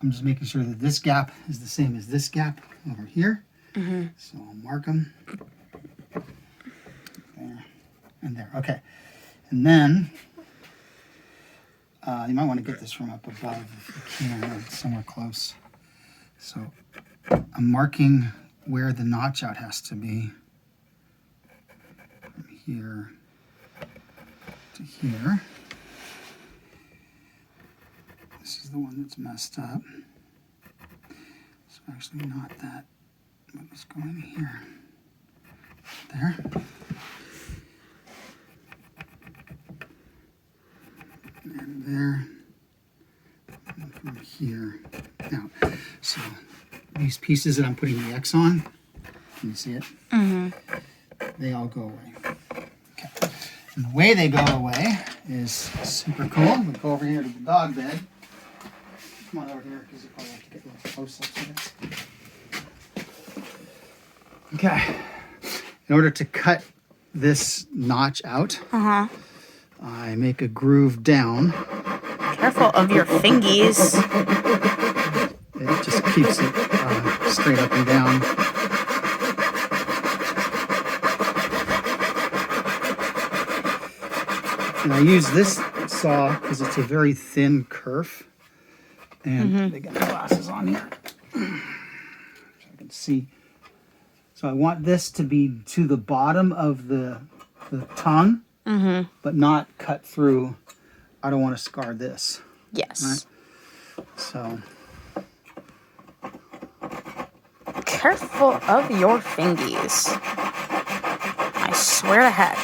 I'm just making sure that this gap is the same as this gap over here. So I'll mark them. There and there. Okay. And then you might want to get this from up above if you can, or somewhere close. So I'm marking where the notch out has to be. From here to here. This is the one that's messed up. It's actually not that. Let's go in here. There. And there. And from here. Now, so these pieces that I'm putting the X on, can you see it? They all go away. Okay. And the way they go away is super cool. We'll go over here to the dog bed. Come on over here because you probably have to get a little close up to this. Okay. In order to cut this notch out, I make a groove down. Careful of your fingies. It just keeps it straight up and down. And I use this saw because it's a very thin kerf. And they got glasses on here. So I can see. So I want this to be to the bottom of the tongue, but not cut through. I don't want to scar this. Yes. Right? So. Careful of your fingies. I swear to heck.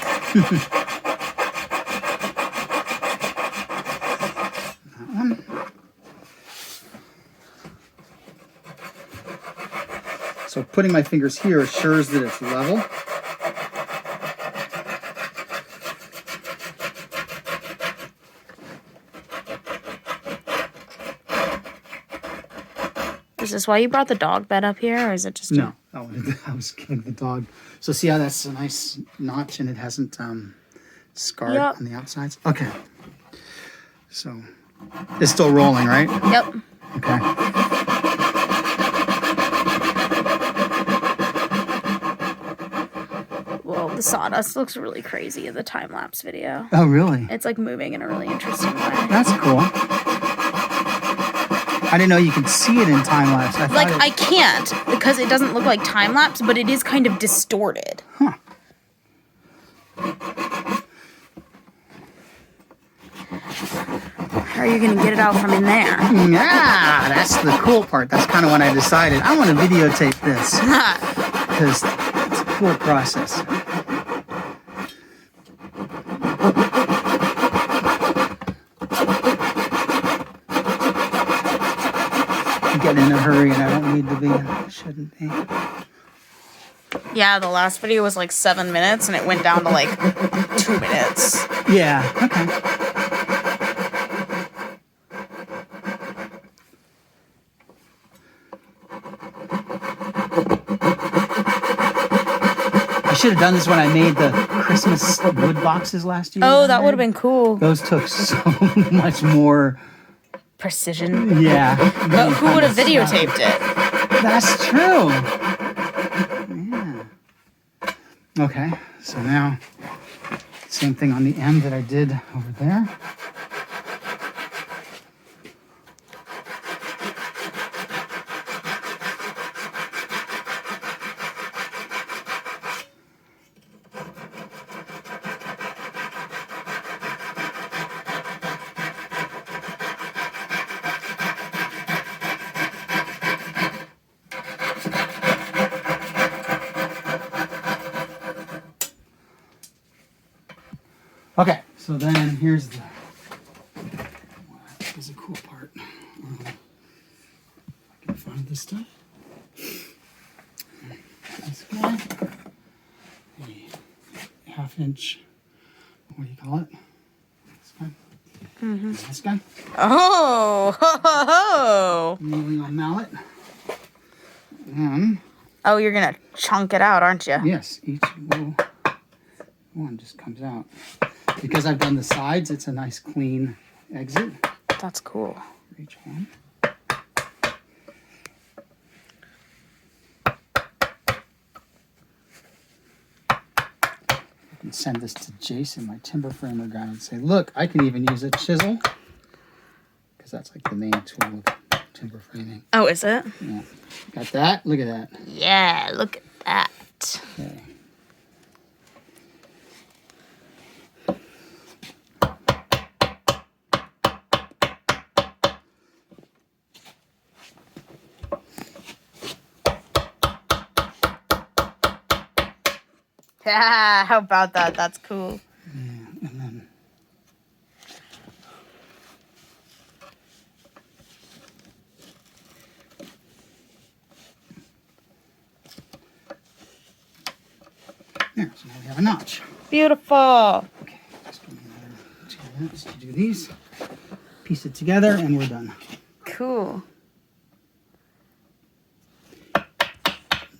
So putting my fingers here assures that it's level. Is this why you brought the dog bed up here, or is it just... No, I was getting the dog. So see how that's a nice notch and it hasn't scarred on the outsides? Okay. So it's still rolling, right? Yep. Okay. The sawdust looks really crazy in the time-lapse video. Oh, really? It's like moving in a really interesting way. That's cool. I didn't know you could see it in time-lapse. I can't because it doesn't look like time-lapse, but it is kind of distorted. Huh. How are you going to get it out from in there? Yeah, that's the cool part. That's kind of when I decided I want to videotape this because it's a cool process. Getting in a hurry and I don't need to be. I shouldn't be. Yeah, the last video was like 7 minutes and it went down to like 2 minutes. Yeah, okay. I should have done this when I made the Christmas wood boxes last year. Oh, that would have been cool. Those took so much more precision. Yeah. But who would have videotaped it? That's true. Yeah. Okay, so now, same thing on the end that I did over there. Okay, so then here's the, this is a cool part. I can find this stuff. This guy, a half-inch, what do you call it? This guy. This guy. Oh, ho, ho, ho. Kneeling on mallet. And oh, you're gonna chunk it out, aren't you? yes, each little one just comes out. Because I've done the sides, it's a nice clean exit. That's cool. For each one. send this to Jason, my timber framer guy, and say, look, I can even use a chisel. Because that's like the main tool of timber framing. Oh, is it? Yeah. Got that? Look at that. Yeah, look at that. Okay. Yeah, how about that? That's cool. Yeah, and then there, so now we have a notch. Beautiful. Okay, just give me another 2 minutes to do these. Piece it together and we're done. Cool.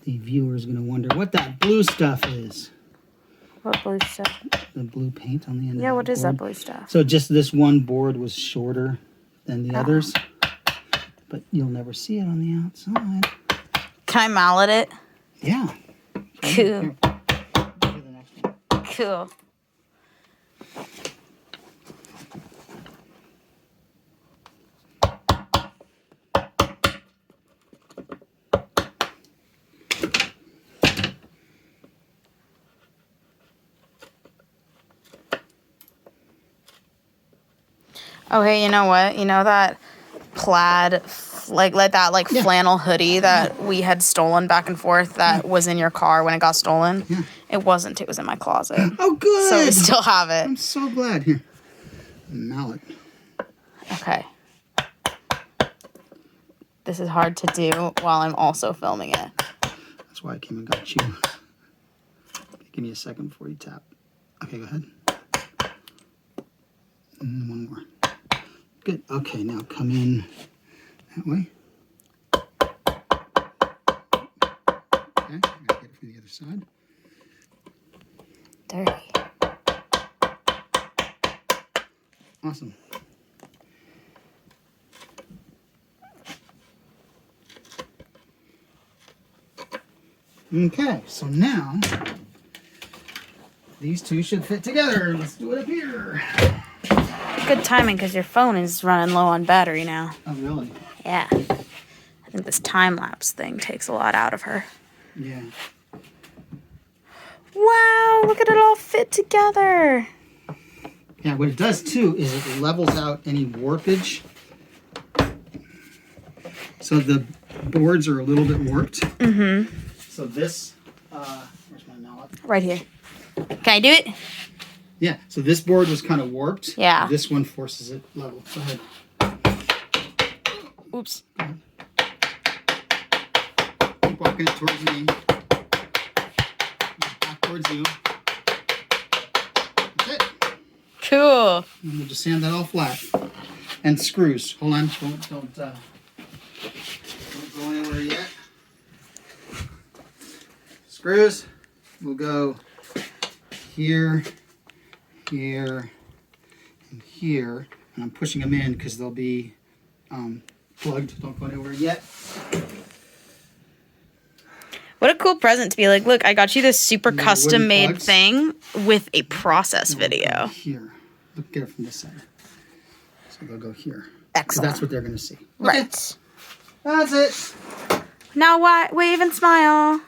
The viewer's gonna wonder what that blue stuff is. What blue stuff? The blue paint on the end. Yeah, of what is that board. blue stuff? So just this one board was shorter than the others, but you'll never see it on the outside. Can I mallet it? Yeah. Cool. Here. Do the next one. Cool. Okay, you know what? You know that plaid, Yeah. flannel hoodie that we had stolen back and forth that was in your car when it got stolen? Yeah. It wasn't. It was in my closet. Oh, good. So we still have it. I'm so glad. Here. Mallet. Okay. This is hard to do while I'm also filming it. That's why I came and got you. Give me a second before you tap. Okay, go ahead. And one more. Good. Okay, now come in that way. Okay, I gotta get it from the other side. Dirty. Awesome. Okay, so now these two should fit together. Let's do it up here. Good timing because your phone is running low on battery now. Oh, really? Yeah. I think this time-lapse thing takes a lot out of her. Yeah. Wow, look at it all fit together. Yeah, what it does too is it levels out any warpage. So the boards are a little bit warped. Mm-hmm. So this, where's my mallet? Right here. Can I do it? Yeah, so this board was kind of warped. Yeah. This one forces it level. Go ahead. Oops. Keep walking it towards me. Back towards you. That's it. Cool. And we'll just sand that all flat. And screws. Hold on. Don't go anywhere yet. Screws. We'll go here, here, and here. And I'm pushing them in because they'll be plugged. Don't go anywhere yet. What a cool present to be like, look, I got you this super And the custom made wooden plugs. thing with a process They'll go video. here. Look, get it from this side. So they'll go here. 'Cause Excellent. that's what they're going to see. Okay, Right. that's it. Now wave and smile.